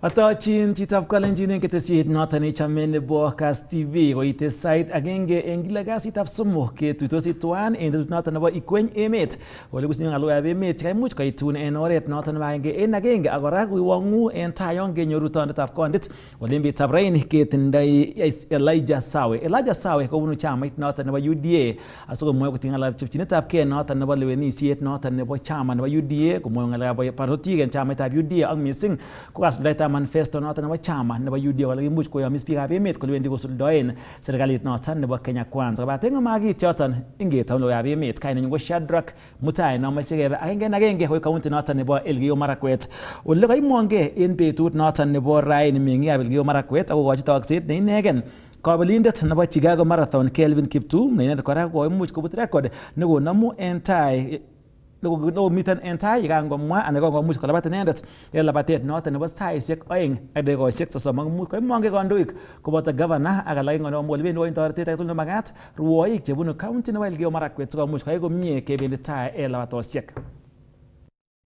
Atochin chitab kalenjin eng ketesiet noton nechome nebo Kass TV koite sait agenge eng kila kasitab somok ketuitosi tuan eng betut noton nebo Ikweny emet ole kusinyo ngalekab emet chekaimuch koitun en oret noton nebo agenge ak kora kuiwang'u en tai yon kenyoru tondetab kondit ole en betutab raini ketindoi Elijah Sawe kobunu chamait noton nebo UDA asikomwoe kotinye ngalekab chopchinetabgei noton nebo lewenisiet noton nebo chama nebo UDA komwoe ngalekab barnotik en chamaitab UDA ak missing kokasuldaetab manifesto noton nebo chama nebo UDA wala kimuch koyomis biikab emet kole wendi kosuldoen serikalit noton nebo Kenya Kwanza. Kobaten ngomagit yoton ingetaun logoiwekab emet kainenyu ko Shadrack Mutai nomoche kebe agenge koi county noton nebo Elgeyo Marakwet ole kaimongei en betut noton nebo raini meng'ikab Elgeyo Marakwet akokochi tokset ne inegen kabelindet nebo Chicago Marathon Kelvin Kiptum ne inendet kora koimuch kobut record nekonomu en tai miten en tai yekangomwa anan komuch kolabat inendet en labatet noton nebo saisiek 2 ak dakikoshek 35 koimongei kandoik koboto governor ak alak ngonomwa kole bendi toretet agetugul nemagat ruoik chebunu county nebo Elgeyo Marakwet sikomuch koyai komie kebendi tai en labatosiek.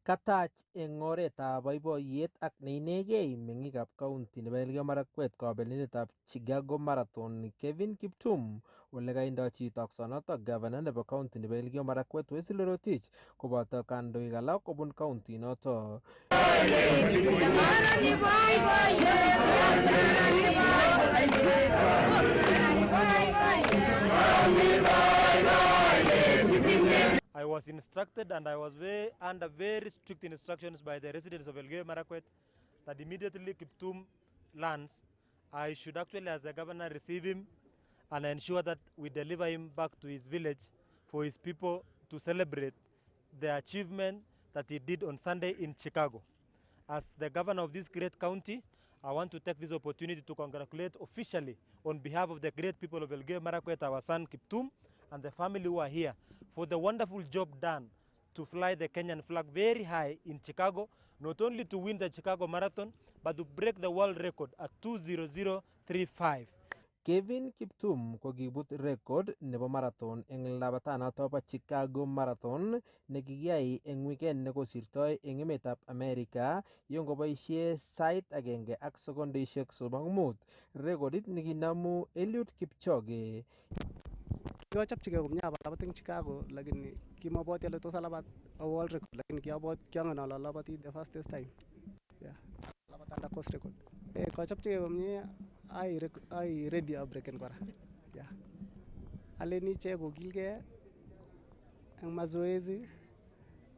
Katach eng oretab boiboiyet ak neinegei meng'ikab county nebo Elgeyo Marakwet kabelindetab Chicago Marathon Kevin Kiptum ole kaindochi toksonotok governor nebo county nebo Elgeyo Marakwet Wesley Rotich koboto kandoik alak kobun county noto. I was instructed and I was under very strict instructions by the residents of Elgeyo Marakwet that immediately Kiptum lands, I should actually, as the governor, receive him and ensure that we deliver him back to his village for his people to celebrate the achievement that he did on Sunday in Chicago. As the governor of this great county, I want to take this opportunity to congratulate officially on behalf of the great people of Elgeyo Marakwet, our son Kiptum, and the family who are here for the wonderful job done to fly the Kenyan flag very high in Chicago, not only to win the Chicago Marathon, but to break the world record at 2:00:35. Kevin Kiptum kokibut record nebo marathon eng labatanoto bo Chicago Marathon nekikiyai eng weekend nekosirtoi eng emetab America yongoboisie sait 1 ak sekondeisiek 35. Recordit nekinamu Eliud Kipchoge. Kiachopchigei komie alabat eng Chicago lakini kimabwoti ale tos alabat world record lakini kiangen ale alabati the fastest time. Yeah. Alabat under course record. Kachopchigei komie ai ready abreaken kora. Yeah. Aleni che kokilgei eng mazoezi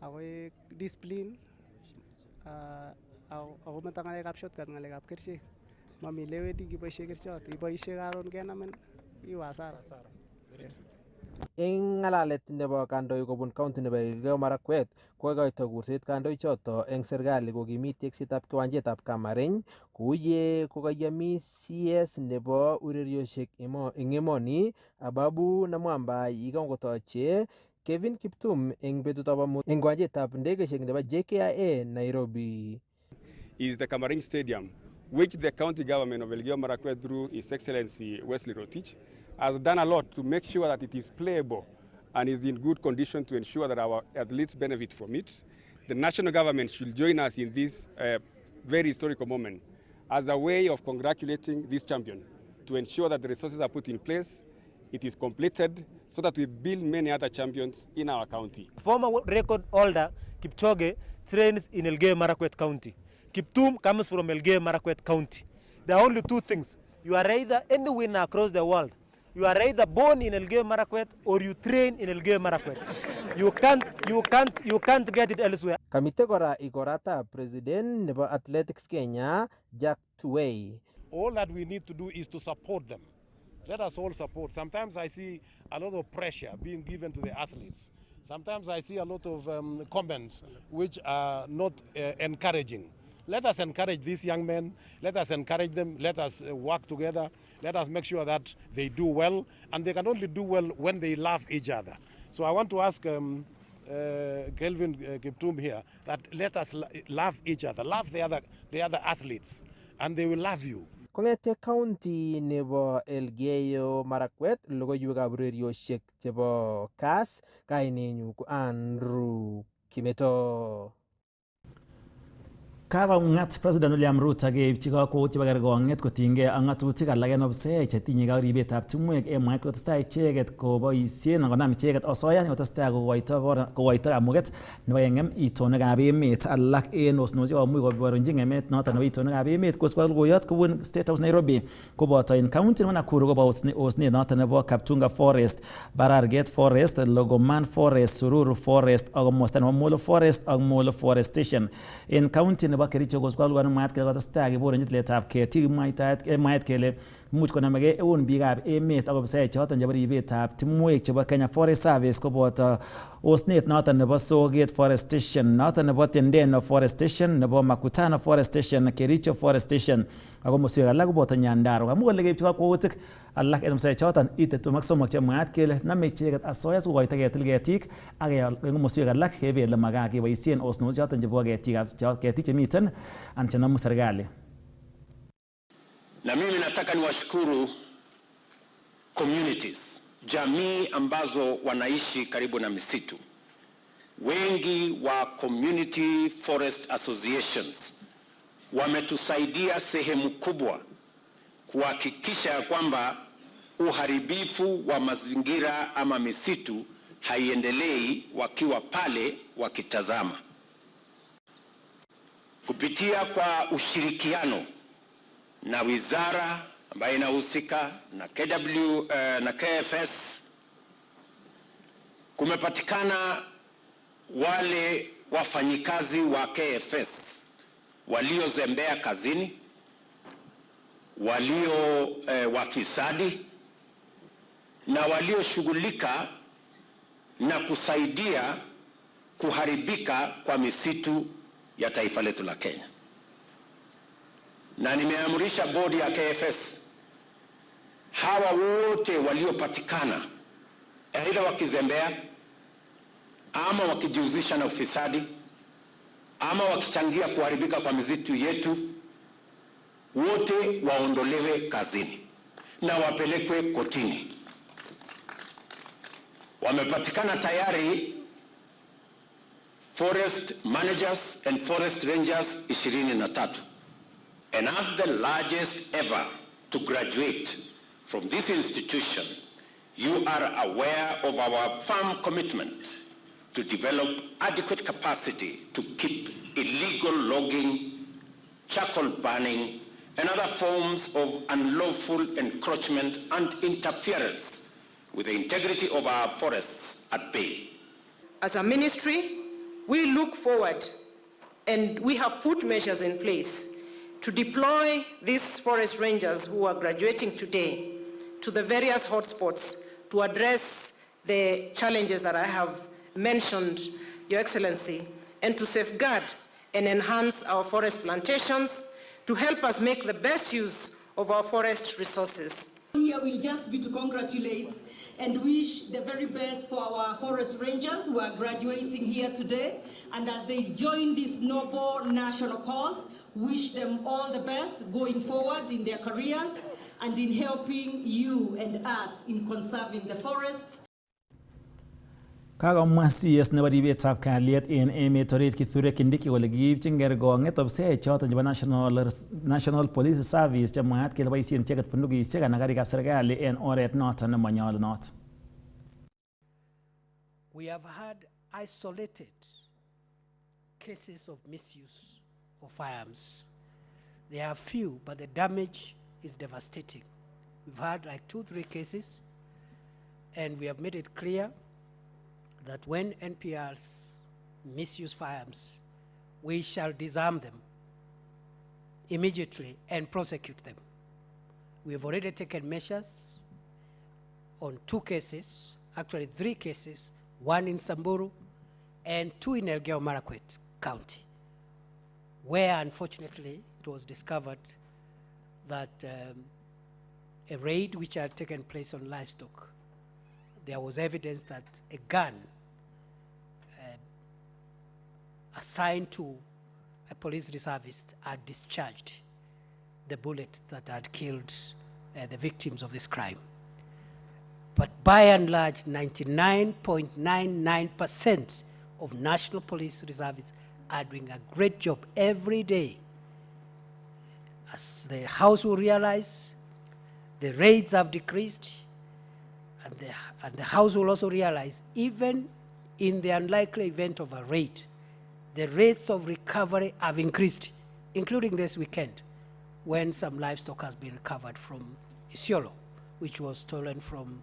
akoi discipline ako meta ngalekab shortcut ngalekab kerichek. Mami lewendi kiboisie kerichot, iboisie karon kenamin iwe hasara. Eng ngalalet nebo kandoik kobun county nebo Elgeyo Marakwet kokoito kurset kandoik choto eng serikali kokimit teksetab kiwanjetab Kamareny kouye kokayamis CS nebo ureriosiek eng emoni Ababu Namwamba yikangotoche Kevin Kiptum eng betutab amut eng kiwanjetab ndegeisiek nebo JKIA Nairobi. Is the Kamareny Stadium, which the county government of Elgeyo Marakwet through His Excellency Wesley Rotich has done a lot to make sure that it is playable and is in good condition to ensure that our athletes benefit from it. The national government should join us in this very historical moment as a way of congratulating this champion to ensure that the resources are put in place, it is completed, so that we build many other champions in our county. Former record holder Kipchoge trains in Elgeyo Marakwet County. Kiptum comes from Elgeyo Marakwet County. There are only two things. You are either any winner across the world. You are either born in Elgeyo Marakwet or you train in Elgeyo Marakwet. You can't get it elsewhere. Kamite kora ikorata president nebo Athletics Kenya Jack Tuwei. All that we need to do is to support them. Let us all support. Sometimes I see a lot of pressure being given to the athletes. Sometimes I see a lot of comments which are not encouraging. Let us encourage these young men. Let us encourage them. Let us work together. Let us make sure that they do well. And they can only do well when they love each other. So I want to ask Kelvin Kiptum here that let us love each other. Love the other athletes. And they will love you. Kong'ete county nebo Elgeyo Marakwet logoiwekab ureriosiek chebo Kass kainenyu ko Andrew Kimeto. Kakong'at President William Ruto keipchi kakwaut chebo kerkong'et kotinygei ak ng'atutik alak en ofisaek chetinye ak ribetab tumwek en mwaet kotestai icheket koboisien konam icheket osoya kotestai kokoito kamuget nebo keng'em itonwekab emet alak en osnosiek komuch koborunji ng'emet noton nebo itonwekab emet kosubkei ak logoiyot kobun State House Nairobi koboto en county nebo Nakuru kobo osnet noton nebo Kaptunga Forest, Bararget Forest, Logoman Forest, Sururu Forest ak komosta nebo Molo Forest ak Molo Forest Station en county nebo Kericho kosubkei ak mwaet kele kotestai keborenji tiletab ketik mwaet kele imuch konamegei eun biikab emet ak ofisaek choton chebo ribetab timwek chebo Kenya Forest Service koboto osnet noton nebo Soget Forest Station, noton nebo Tendeno Forest Station, nebo Makutano Forest Station, Kericho Forest Station ak komoswek alak koboto Nyandarua. Kamwa kole keipchi kakwautik alak en ofisaek choton 23 che mwaat kele name icheket asoya sikokoito ketil ketik ak en komoswek alak kebele makaa keboisien osnosiek choton chebo ketik chemiten anan chenomu serikali. Na mimi nataka niwashukuru communities, jamii ambazo wanaishi karibu na misitu. Wengi wa community forest associations wametusaidia sehemu kubwa kuhakikisha kwamba uharibifu wa mazingira ama misitu haiendelei wakiwa pale wakitazama. Kupitia kwa ushirikiano na wizara ambayo inahusika na na KFS kumepatikana wale wafanyikazi wa KFS waliozembea kazini, walio wafisadi na walioshughulika na kusaidia kuharibika kwa misitu ya taifa letu la Kenya. Na nimeamrisha bodi ya KFS hawa wote waliopatikana aidha wakizembea ama wakijihusisha na ufisadi ama wakichangia kuharibika kwa misitu yetu, wote waondolewe kazini na wapelekwe kotini. Wamepatikana tayari forest managers and forest rangers 23. And as the largest ever to graduate from this institution, you are aware of our firm commitment to develop adequate capacity to keep illegal logging, charcoal burning, and other forms of unlawful encroachment and interference with the integrity of our forests at bay. As a ministry, we look forward and we have put measures in place to deploy these forest rangers who are graduating today to the various hotspots to address the challenges that I have mentioned, Your Excellency, and to safeguard and enhance our forest plantations to help us make the best use of our forest resources. Here will just be to congratulate and wish the very best for our forest rangers who are graduating here today. And as they join this noble national cause, wish them all the best going forward in their careers and in helping you and us in conserving the forests. Kakomwa CS nebo ribetab kalyet en emet orit Kithure Kindiki kole kiipchin kerkong'et ofisaek choton chebo National Police Service che mwaat kele boisien icheket bundukisiek anan karikab serikali en oret noton nemonyolunot. We have had isolated cases of misuse of firearms. They are few, but the damage is devastating. We've had like 2-3 cases, and we have made it clear that when NPRs misuse firearms, we shall disarm them immediately and prosecute them. We have already taken measures on 2 cases, actually 3 cases, 1 in Samburu and 2 in Elgeyo Marakwet County, where unfortunately it was discovered that a raid which had taken place on livestock, there was evidence that a gun assigned to a police reservist had discharged the bullet that had killed the victims of this crime. But by and large, 99.99% of national police reservists are doing a great job every day. As the House will realize, the raids have decreased, and the House will also realize, even in the unlikely event of a raid, the rates of recovery have increased, including this weekend, when some livestock has been recovered from Isiolo, which was stolen from,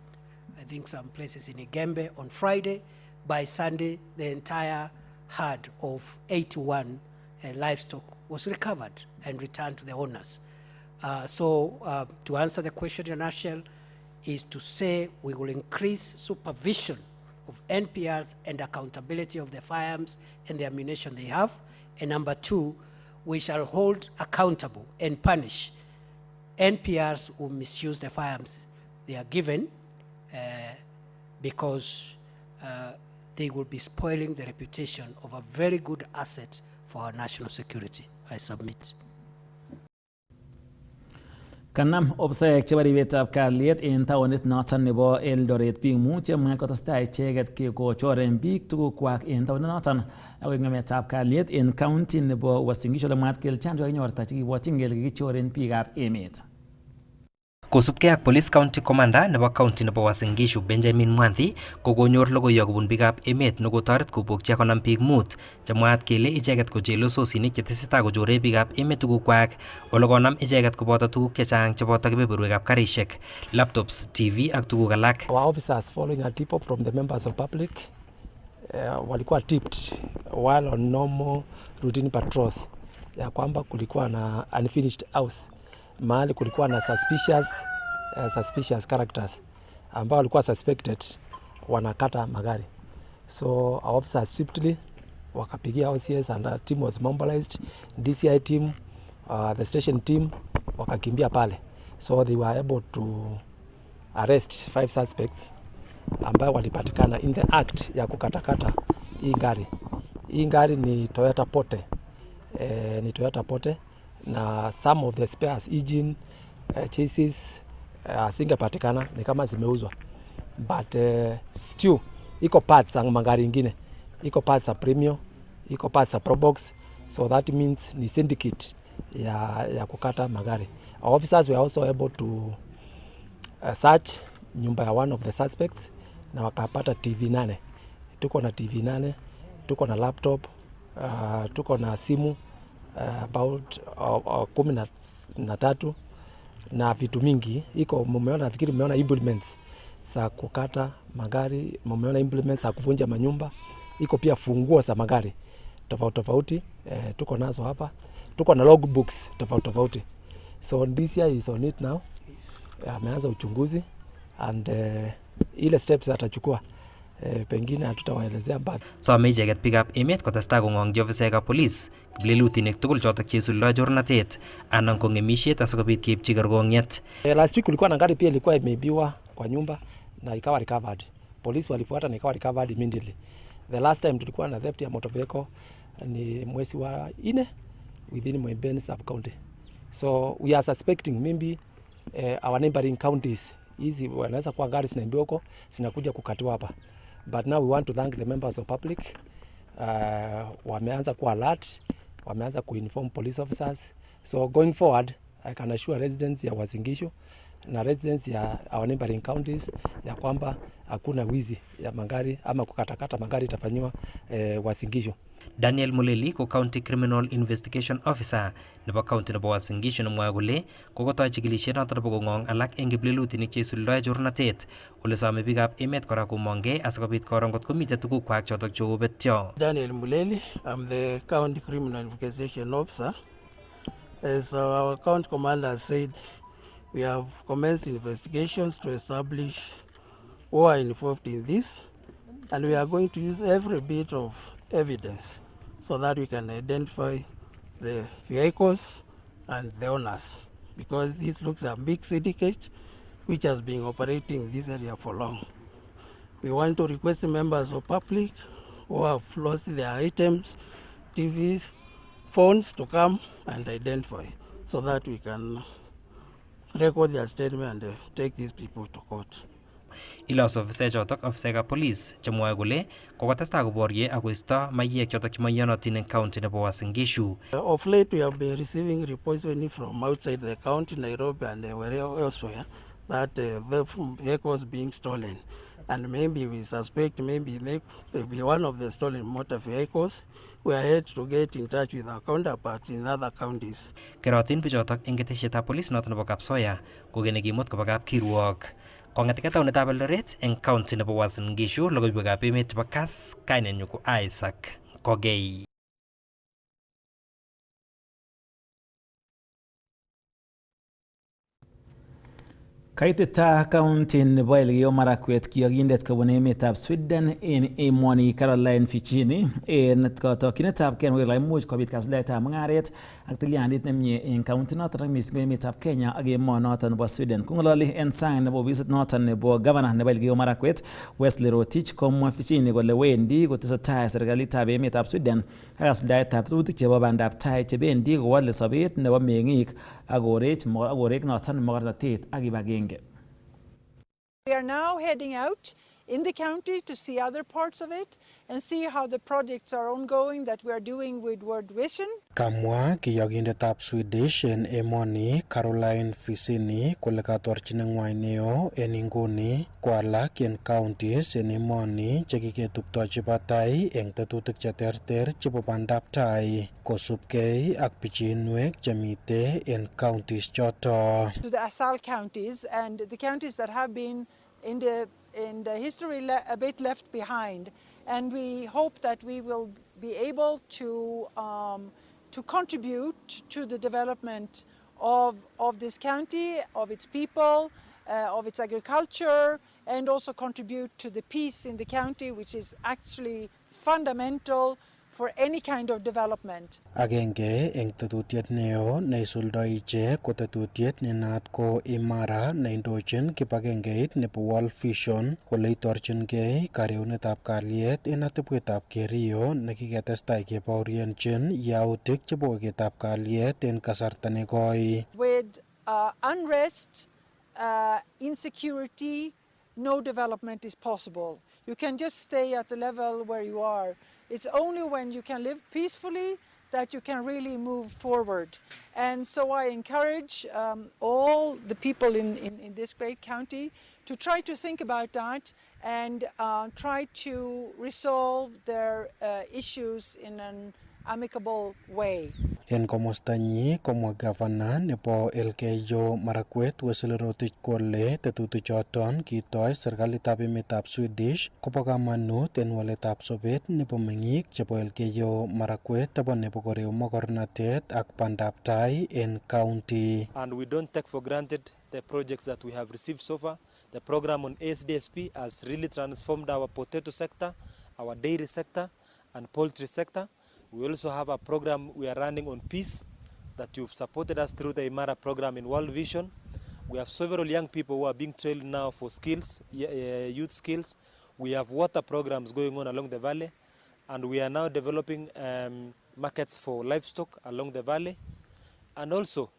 I think, some places in Igembe on Friday. By Sunday, the entire herd of 81 livestock was recovered and returned to the owners. To answer the question in a nutshell, is to say we will increase supervision of NPRs and accountability of the firearms and the ammunition they have. And number two, we shall hold accountable and punish NPRs who misuse the firearms they are given, because they will be spoiling the reputation of a very good asset for our national security. I submit. Kanam obsek chebo ribetab kalyet en taonit noton nebo Eldoret biik mut chemwa kotestai icheket kochoren biik tugukwak en taonit noton ak ng'emetab kalyet en county nebo Uasin Gishu. Ole mwaat kele chang chekokinyorta chekibwotyin kele kikichoren biikab emet. Kosubkei ak Police County Commander nebo County nebo Uasin Gishu Benjamin Mwanthi kokonyor logoiwek kobun biikab emet nekotoret kobokyi akonam biik mut chemwaat kele icheket ko chelososinik chetesetai kochore biikab emet tugukwak, ole konam icheket koboto tuguk chechang cheboto kebeberwekab karishek, laptops, TV ak tuguk alak. Our officers following a tip from the members of public walikuwa tipped while on normal routine patrols ya kwamba kulikuwa na unfinished house, mahali kulikuwa na suspicious characters ambao walikuwa suspected wanakata magari. So our officers swiftly wakapigia OCS and our team was mobilized, DCI team, the station team wakakimbia pale. So they were able to arrest 5 suspects ambao walipatikana in the act ya kukatakata hii gari. Hii gari ni Toyota Pote, na some of the spares, engine, chassis, singepatikana, ni kama zimeuzwa. But still, iko parts za magari ingine, iko parts za Premium, iko parts za Probox, so that means ni syndicate ya kukata magari. Our officers were also able to search nyumba ya one of the suspects na wakapata TV 8. Tuko na TV 8, tuko na laptop, tuko na simu about 13 na vitu mingi. Iko mumeona, nafikiri mumeona implements za kukata magari, mumeona implements za kuvunja manyumba, iko pia funguo za magari tofauti tuko nazo hapa, tuko na logbooks tofauti. So this year is on it now. Ameanza uchunguzi and ile steps atachukua pengine hatutawaelezea bado. Some icheket biikab emet kotestai kong'ong'chi ofisaekab police kiplelutinik tugul chotok cheisuldoi chornatet anan ko ng'emisiet asikobit keipchi kergong'et. Last week kulikuwa na gari pia ilikuwa imeibiwa kwa nyumba na ikawa recovered. Police walifuata na ikawa recovered immediately. The last time tulikuwa na theft ya motor vehicle ni mwezi wa 4 within Mwembeni sub county. So we are suspecting maybe our neighboring counties hizi wanaweza kuwa gari zinaibiwa huko zinakuja kukatiwa hapa. But now we want to thank the members of public. Wameanza kuwa alert, wameanza kuinform police officers. So going forward, I can assure residents ya Uasin Gishu na residents ya our neighboring counties ya kwamba hakuna wizi ya magari ama kukatakata magari itafanywa Uasin Gishu. Daniel Muleli ko County Criminal Investigation Officer nebo County nebo Uasin Gishu nemwae kole kokotoi chikilisiet noto nebo kong'ong alak eng kiplelutinik cheisuldoi chornatet, ole some biikab emet kora komong'gei asikobit koro ngot komitei tugukwak chotok chekobetyo. Daniel Muleli, I'm the County Criminal Investigation Officer. As our county commander said, we have commenced investigations to establish who are involved in this, and we are going to use every bit of evidence so that we can identify the vehicles and the owners, because this looks a big syndicate which has been operating in this area for long. We want to request the members of public who have lost their items, TVs, phones, to come and identify so that we can record their statement and take these people to court. Ilos ofisaek chotok ofisaekab police chemwoe kole kokotestai koborye akoisto maiyek chotok chemaiyonotin eng county nebo Uasin Gishu. Of late, we have been receiving reports from outside the county, Nairobi and wherever elsewhere, that the vehicles being stolen. And maybe we suspect maybe one of the stolen motor vehicles. We are here to get in touch with our counterparts in other counties. Kerotin bichotok eng ketesietab police notok nebo Kapsoya kokeni kimut koba kapkirwok. Kong'eteke taunetab Eldoret eng county nebo Uasin Gishu, logoiwekab emet chebo Kass, kainenyu ko Isaac Kogei. Kaitita county nebo Elgeyo Marakwet kiyokindet kobun emetab Sweden en emoni Caroline Ficini en kotokyinetab kee kole imuch kobit kasuldaetab mung'aret ak tilyandit nemie en county noton ak missing emetab Kenya ak emonoton nebo Sweden. Kong'ololi en sang nebo ofisit noton nebo governor nebo Elgeyo Marakwet Wesley Rotich komwa Ficini kole wendi kotesetai serikalitab emetab Sweden ak kasuldaetab tetutik chebo bandab tai chebendi kowole sobet nebo meng'ik ak korek noton mogornotet ak kibagenge. We are now heading out in the county to see other parts of it and see how the projects are ongoing that we are doing with World Vision. Kamwa kiyokindetab Swedish en emoni Caroline Ficini kole katorchineng'wai neo en inguni ko alak en counties en emoni chekiketuptochi batai eng tetutik cheterter chebo bandab tai kosubkei ak pichinwek chemite en counties choto. To the ASAL counties and the counties that have been in the history a bit left behind, and we hope that we will be able to contribute to the development of this county, of its people, of its agriculture, and also contribute to the peace in the county, which is actually fundamental for any kind of development. Agenge eng tetutiet neo neisuldoi ichek ko tetutiet nenaat ko Imara neindochin kibagengeit nebo World Vision kole itorchingei kareunetab kalyet en atebwetab Kerio nekiketestai kebaorienchin yautik chebo weketab kalyet en kasarta nekoi. With unrest, insecurity, no development is possible. You can just stay at the level where you are. It's only when you can live peacefully that you can really move forward. And so I encourage all the people in this great county to try to think about that and try to resolve their issues in an amicable way. En komostanyi komwa gavana nebo Elgeyo Marakwet Wesley Rotich kole tetutik choton kitoi serikalitab emetab Swedish kobo kamanut en waletab sobet nebo meng'ik chebo Elgeyo Marakwet nebo koreu mogornatet ak bandab tai en county. And we don't take for granted the projects that we have received so far. The program on ASDSP has really transformed our potato sector, our dairy sector, and poultry sector. We also have a program we are running on peace that you've supported us through the Imara program in World Vision. We have several young people who are being trained now for skills, youth skills. We have water programs going on along the valley, and we are now developing markets for livestock along the valley, and also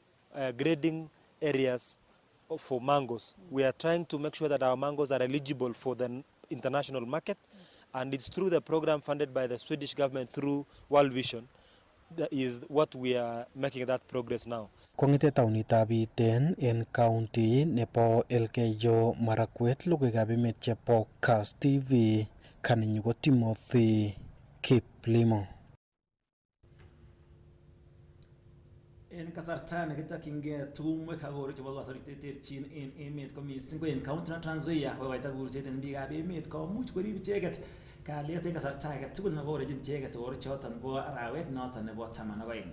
grading areas for mangoes. We are trying to make sure that our mangoes are eligible for the international market. And it's through the program funded by the Swedish government through World Vision that is what we are making that progress now. Kong'ete taunitab Iten en county nebo Elgeyo Marakwet logoiwekab emet chebo Kass TV kaninyu ko Timothy Kiplimo. En kasarta nekitokyingei tumwek ak korik chebo kasari terterchin en emet ko missing ko en county nebo Trans Nzoia kokoito kurset en biikab emet komuch korib icheket kalyet en kasarta age tugul nekorechin icheket korik choton bo arawet noton nebo 12.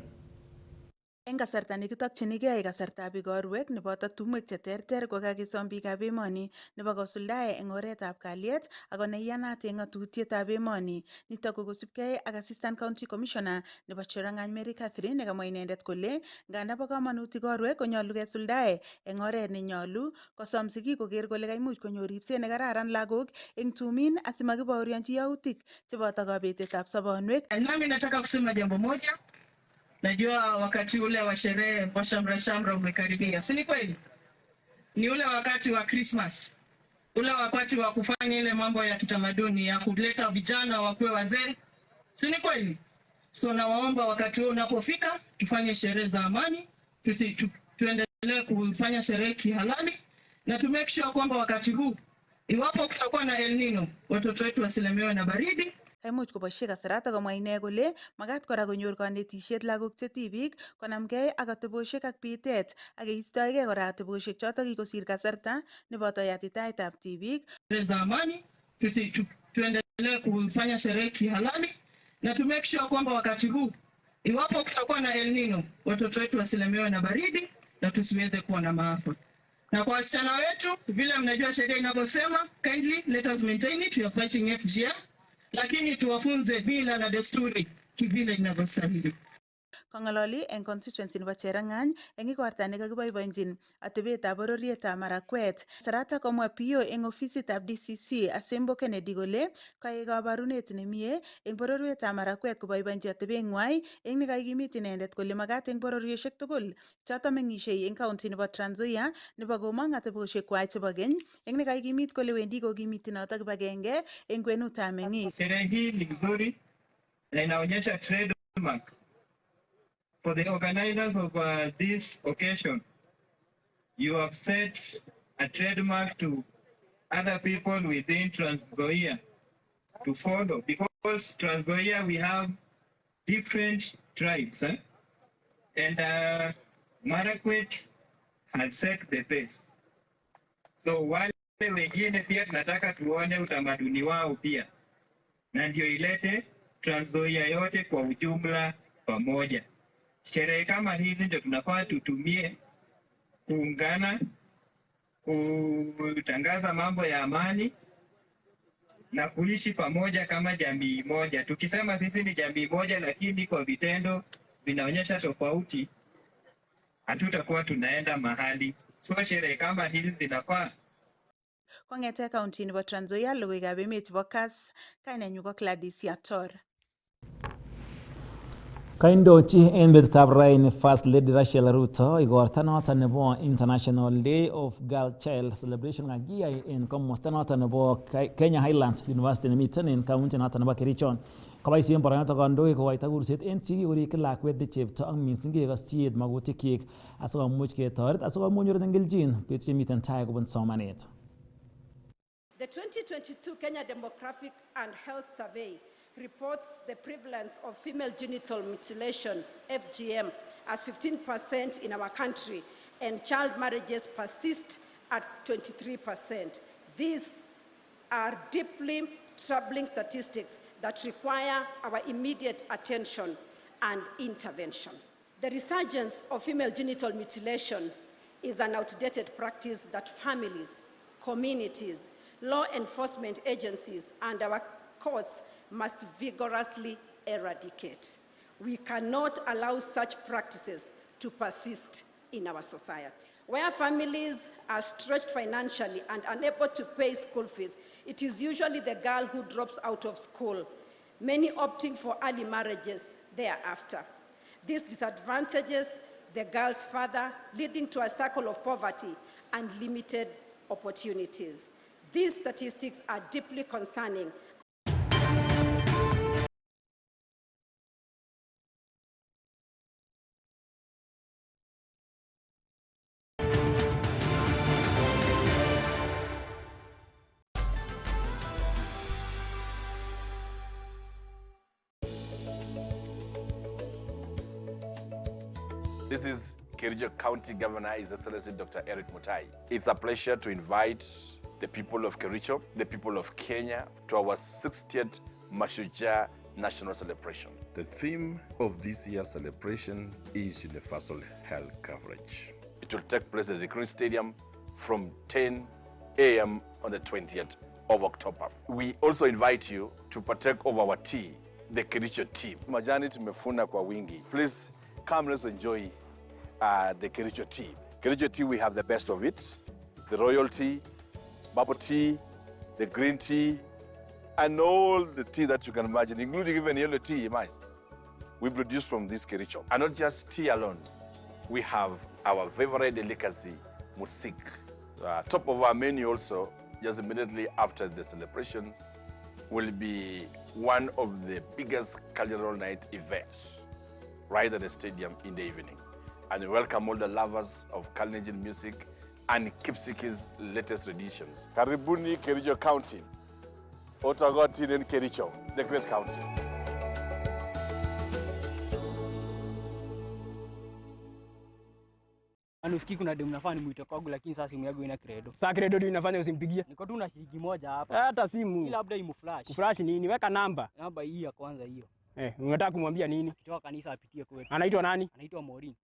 En kasarta nekitokyinigei kasartab igorwek neboto tumwek cheterter ko kakisom biikab emoni nebo kosuldae eng oretab kalyet ako neiyanat eng ng'atutietab emoni. Nitok ko kosubkei ak Assistant County Commissioner nebo Cherangany Mary Catherine nekamwa inendet kole nganda bo kamanut igorwek konyolu kesuldae eng oret nenyolu kosom sigik koker kole kaimuch konyor ripset nekararan lagok eng tumin asimakibaorionchi yautik cheboto kabetetab sobonwek. Nami nataka kusema jambo moja. Najua wakati ule wa sherehe wa shamra umekaribia, si ni kweli? Ni ule wakati wa Christmas. ule wakati wa kufanya ile mambo ya kitamaduni ya kuleta vijana wakuwe wazee, si ni kweli? So nawaomba wakati huo unapofika tufanye sherehe za amani, tuendelee kufanya sherehe kihalali na to make sure kwamba wakati huu iwapo kutakuwa na El Nino watoto wetu wasilemewe na baridi. Kaimuch koboishe kasarata komwa ine kole magat kora konyor kanetisiet lagok che tibik konamgei ak ateboshek ak bitet ak keistoegei kora ateboshek chotok kikosir kasarta neboto yatitaetab tibik. Za amani tuendelee kufanya sherehe kihalali na to make sure kwamba wakati huu iwapo kutakuwa na El Nino watoto wetu wasilemewe na baridi na tusiweze kuwa na maafa. Na kwa wasichana wetu vile mnajua sheria inavyosema, kindly let us maintain it, we are fighting FGM, lakini tuwafunze mila na desturi kivile inavyostahili. Kong'ololi eng constituency nebo Cherang'any eng igorta nekakiboiboenjin atebetab bororietab Marakwet. Sarata komwa PO eng ofisitab DCC Asembo Kennedy kole kaek kabarunet nemie eng bororietab Marakwet koboiboenji atebeng'wai eng nekaikimit inendet kole magat eng bororiosiek tugul choto meng'isiei eng county nebo Trans Nzoia nebo komong atebosiekwai chebo keny eng nekaikimit kole wendi kokimiti noto kibagenge eng kwenutab meng'ik. Sherehe hii ni nzuri na inaonyesha trademark for the organizers of this occasion. You have set a trademark to other people within Trans Nzoia to follow, because Trans Nzoia we have different tribes, and Marakwet has set the pace. So wale wengine pia tunataka tuone utamaduni wao pia, na ndio ilete Trans Nzoia yote kwa ujumla pamoja. Sherehe kama hizi ndio tunafaa tutumie kuungana, kutangaza mambo ya amani na kuishi pamoja kama jamii moja. Tukisema sisi ni jamii moja lakini kwa vitendo vinaonyesha tofauti, hatutakuwa tunaenda mahali. So sherehe kama hizi zinafaa. Kong'ete county nebo Trans Nzoia, logoiwekab emet chebo Kass, kainenyu ko Gladys Yator. Kaindochi en betutab raini First Lady Rachel Ruto igorta noton nebo International Day of Girl Child Celebration kakiyai en komosta noton nebo Kenya Highlands University nemiten en county noton nebo Kericho. Koboisien boronoton kandoik kokoito kurset en sigik korikyi lakwet ne chepto ak missing kekosyiet makutikyik asikomuch ketoret asikomuch konyor kelchin betusiek chemiten tai kobun somanet. The 2022 Kenya Demographic and Health Survey reports the prevalence of female genital mutilation, FGM, as 15% in our country, and child marriages persist at 23%. These are deeply troubling statistics that require our immediate attention and intervention. The resurgence of female genital mutilation is an outdated practice that families, communities, law enforcement agencies, and our courts must vigorously eradicate. We cannot allow such practices to persist in our society. Where families are stretched financially and unable to pay school fees, it is usually the girl who drops out of school, many opting for early marriages thereafter. This disadvantages the girl's father, leading to a cycle of poverty and limited opportunities. These statistics are deeply concerning. This is Kericho County Governor, His Excellency Dr. Eric Mutai. It's a pleasure to invite the people of Kericho, the people of Kenya, to our 60th Mashujaa National Celebration. The theme of this year's celebration is universal health coverage. It will take place at the Green Stadium from 10 a.m. on the 20th of October. We also invite you to partake of our tea, the Kericho tea. Majani tumefuna kwa wingi. Please come, let's enjoy the Kericho tea. Kericho tea, we have the best of it. The royal tea, bubble tea, the green tea, and all the tea that you can imagine, including even yellow tea, we produce from this Kericho. And not just tea alone. We have our favorite delicacy, mursik. Top of our menu also, just immediately after the celebrations, will be one of the biggest cultural night events right at the stadium in the evening. And we welcome all the lovers of Kalenjin music and Kipsiki's latest editions. Karibuni Kericho County, Otagotin and Kericho, the great county. Anusikii kuna demu nafaa nimuite kwangu lakini sasa simu yangu ina credo. Sasa credo ndio inafanya usimpigie? Niko tu na shilingi moja hapa. Hata simu. Ila labda imuflash. Kuflash nini? Weka namba. Namba hii ya kwanza hiyo. Unataka kumwambia nini? Kutoka kanisa apitie kwetu. Anaitwa nani? Anaitwa Morin.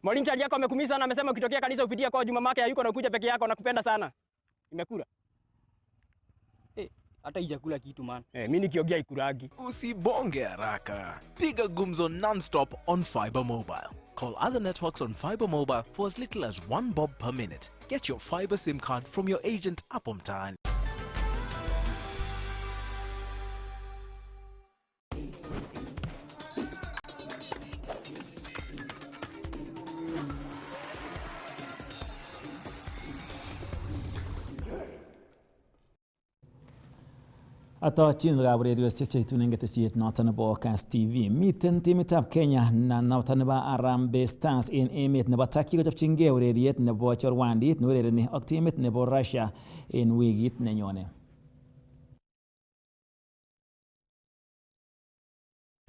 Morin chaji yako amekumisa sana, amesema ukitokea kanisa upitie kwa juma mama yake hayuko na kuja peke yako, nakupenda sana. Imekula. Hata ijakula kitu man. Mimi nikiongea ikuragi. Usibonge haraka. Piga gumzo non-stop on Fiber Mobile. Call other networks on Fiber Mobile for as little as $1 bob per minute. Get your Fiber SIM card from your agent hapo mtaani. Atochin ureriosiek cheitun ketesiet noton nebo Kass TV. Miten timitab Kenya na noton nebo Harambee Stars en emet nebo Turkey kochopchingei ureriet nebo chorwandit neurereni ak timit nebo Russia en wikit nenyone.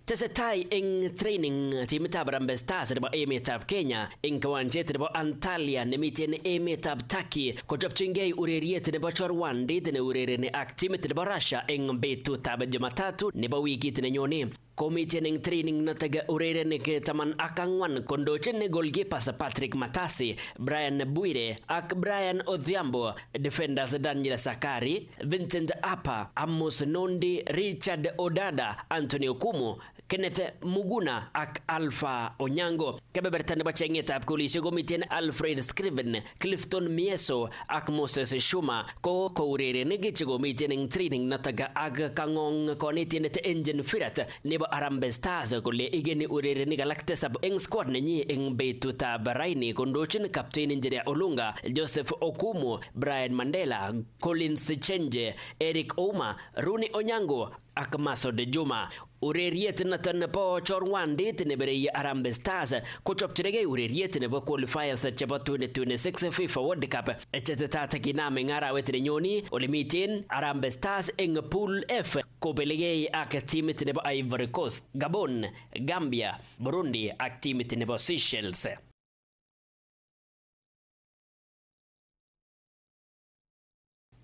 Tesetai eng training timitab Harambee Stars nebo emetab Kenya eng kiwanjet nebo Antalya nemiten emetab Turkey kochopchingei ureriet nebo chorwandit neurereni ak timit nebo Russia eng betutab Jumatatu nebo wikit nenyone. Komiten eng training natege urerenik 14 kondochin goalkeepers Patrick Matasi, Brian Bwire ak Brian Odhiambo, defenders Daniel Sakari, Vincent Apa, Amos Nondi, Richard Odada, Anthony Okumu, Kenneth Muguna ak Alpha Onyango. Kebeberta nebo chengetab kulisiek komiten Alfred Scriven, Clifton Mieso ak Moses Shuma ko urerenik chekomiten eng training natege ak kangong konetindet Engine Firat nebo Harambee Stars kole igeni urerenik alak tisab eng squad nenyi eng betutab raini kondochin Captain Engineer Olunga, Joseph Okumu, Brian Mandela, Collins Chenje, Eric Ouma, Rooney Onyango ak Masod Juma. Ureriet naton nebo chorwandit neberei Harambee Stars kochopchinegei ureriet nebo qualifiers chebo 2026 FIFA World Cup chetetat kinam eng arawet nenyoni ole miten Harambee Stars eng Pool F kobeligei ak timit nebo Ivory Coast, Gabon, Gambia, Burundi ak timit nebo Seychelles.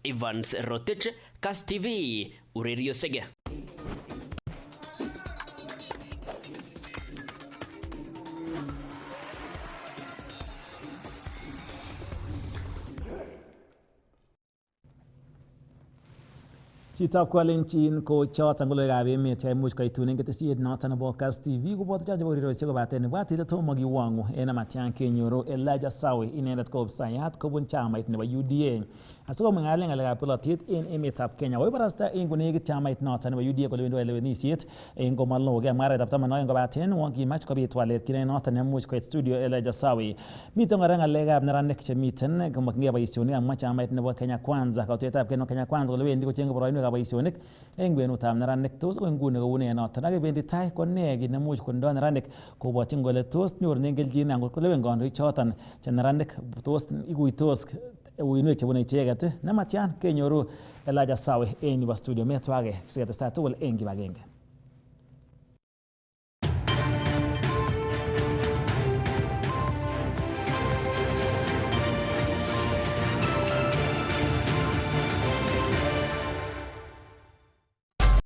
Evans Rotich, Kass TV, ureriosiek. Chitab Kalenjin ko choton ngoloikab emet cheimuch koitun eng ketesiet noton nebo Kass TV koboto chache ureriosiek kobaten ibwat ile tomo kiwongu en amatyan kenyoru Elijah Sawi inendet ko kipsayat kobun chamait nebo UDA asikomng'alen ng'alekab polotet en emetab Kenya. Koibarasta en konekit chamait noton nebo UDA kole wendi lewenisiet en komaloo ke mwaretab 12 kobaten won kimach kobit walet kine noton nemuch koit studio Elijah Sawi. Miten kora ng'alekab neranik chemiten komakingei boisionik amwa chamait nebo Kenya Kwanza kautuetab Kenya Kwanza kole wendi kochenge boroinwek boisionik eng kwenutab neranik tos ko nguni koune noton ak bendi tai konne kit nemuch kondo neranik kobwotyin kole tos nyorunen kelchin angot kolewen kandoik choton che neranik tos ikuitos uinwek chebune icheket nematyan kenyoru Elijah Sawi en yubo studio metwage siketestai tugul eng kibagenge.